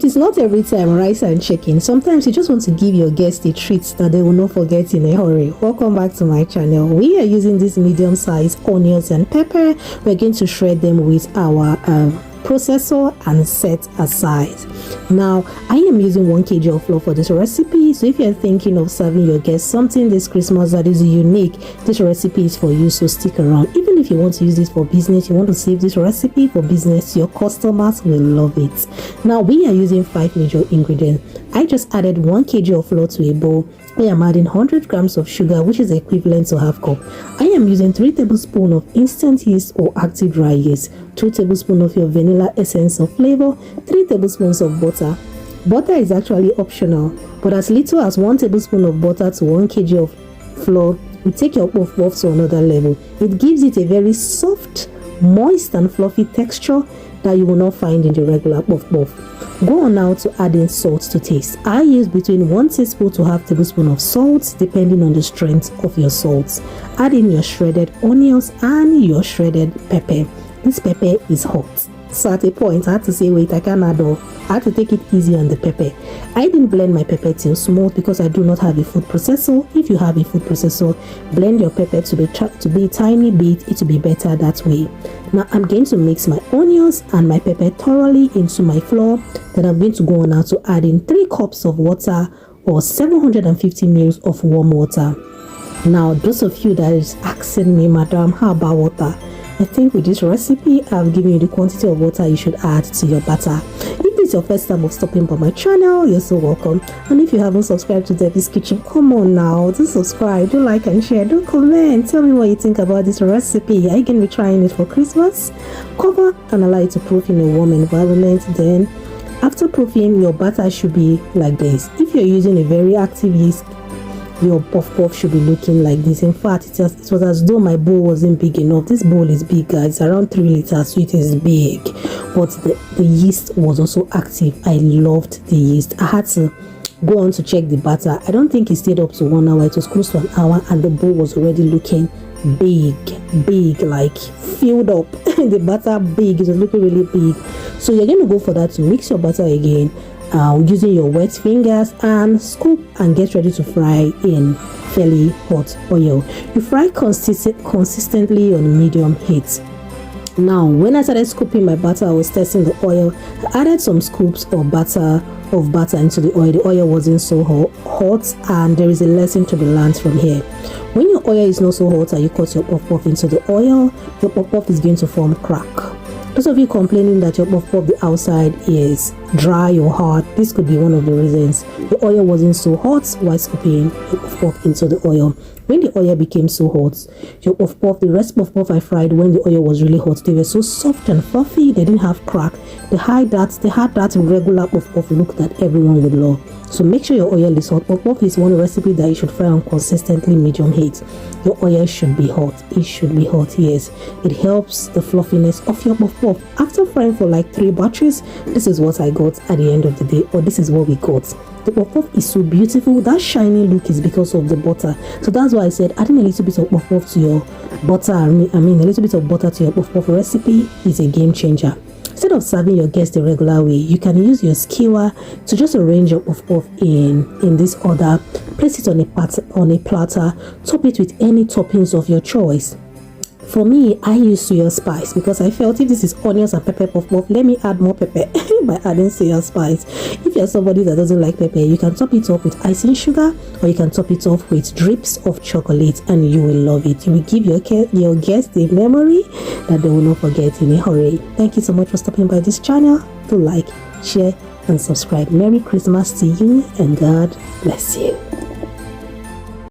It is not every time rice and chicken. Sometimes you just want to give your guests a treat that they will not forget in a hurry. Welcome back to my channel. We are using this medium-sized onions and pepper. We're going to shred them with our processor and set aside. Now I am using 1 kg of flour for this recipe, so if you're thinking of serving your guests something this Christmas that is unique, this recipe is for you, so stick around. Even if you want to use this for business, you want to save this recipe for business, your customers will love it. Now we are using 5 major ingredients. I just added 1 kg of flour to a bowl. I am adding 100 grams of sugar, which is equivalent to half cup. I am using 3 tablespoons of instant yeast or active dry yeast, 2 tablespoons of your vanilla essence of flavor, 3 tablespoons of butter. Butter is actually optional, but as little as 1 tablespoon of butter to 1 kg of flour will take your puff-puff to another level. It gives it a very soft, moist and fluffy texture that you will not find in the regular puff-puff. Go on now to adding salt to taste. I use between 1 teaspoon to half tablespoon of salt depending on the strength of your salt. Add in your shredded onions and your shredded pepper. This pepper is hot, so at a point I had to say wait, I can't add off. I had to take it easy on the pepper. I didn't blend my pepper till smooth because I do not have a food processor. If you have a food processor, blend your pepper to be a tiny bit. It will be better that way. Now I'm going to mix my onions and my pepper thoroughly into my flour. Then I'm going to go on now to add in 3 cups of water or 750 ml of warm water. Now those of you that is asking me, madam, how about water? I think with this recipe I've given you the quantity of water you should add to your batter. If this is your first time of stopping by my channel, you're so welcome. And if you haven't subscribed to Debbby's Kitchen, come on now, do subscribe, do like and share, do comment, tell me what you think about this recipe. Are you going to be trying it for Christmas? Cover and allow it to proof in a warm environment. Then after proofing, your batter should be like this. If you're using a very active yeast, your puff-puff should be looking like this. In fact, it was as though my bowl wasn't big enough. This bowl is bigger, it's around 3 liters, so it is big, but the yeast was also active. I loved the yeast. I had to go on to check the batter. I don't think it stayed up to 1 hour. It was close to an hour and the bowl was already looking big, like filled up. The batter big, it was looking really big. So you're going to go for that to mix your batter again using your wet fingers and scoop and get ready to fry in fairly hot oil. You fry consistently on medium heat. Now when I started scooping my butter, I was testing the oil. I added some scoops of butter into the oil. The oil wasn't so hot, and there is a lesson to be learned from here. When your oil is not so hot and you cut your puff-puff into the oil, your puff-puff is going to form crack. Those of you complaining that your puff-puff the outside is dry or hard, this could be one of the reasons. The oil wasn't so hot while scooping your puff-puff into the oil. When the oil became so hot, your puff-puff, the rest puff-puff I fried when the oil was really hot, they were so soft and fluffy, they didn't have crack. They had that regular puff-puff look that everyone would love. So make sure your oil is hot. Puff-puff is one recipe that you should fry on consistently medium heat. Your oil should be hot. It should be hot, yes. It helps the fluffiness of your puff-puff. After frying for like 3 batches, this is what I got at the end of the day, or this is what we got. The puff-puff is so beautiful. That shiny look is because of the butter. So that's why I said adding a little bit of puff-puff to your butter, a little bit of butter to your puff-puff recipe is a game changer. Instead of serving your guests the regular way, you can use your skewer to just arrange your puff-puff in this order. Place it on a platter, top it with any toppings of your choice. For me, I use soya spice because I felt if this is onions and pepper puff-puff, let me add more pepper by adding soya spice. If you're somebody that doesn't like pepper, you can top it off with icing sugar, or you can top it off with drips of chocolate, and you will love it. You will give your guests a memory that they will not forget in a hurry. Thank you so much for stopping by this channel. Do like, share and subscribe. Merry Christmas to you and God bless you.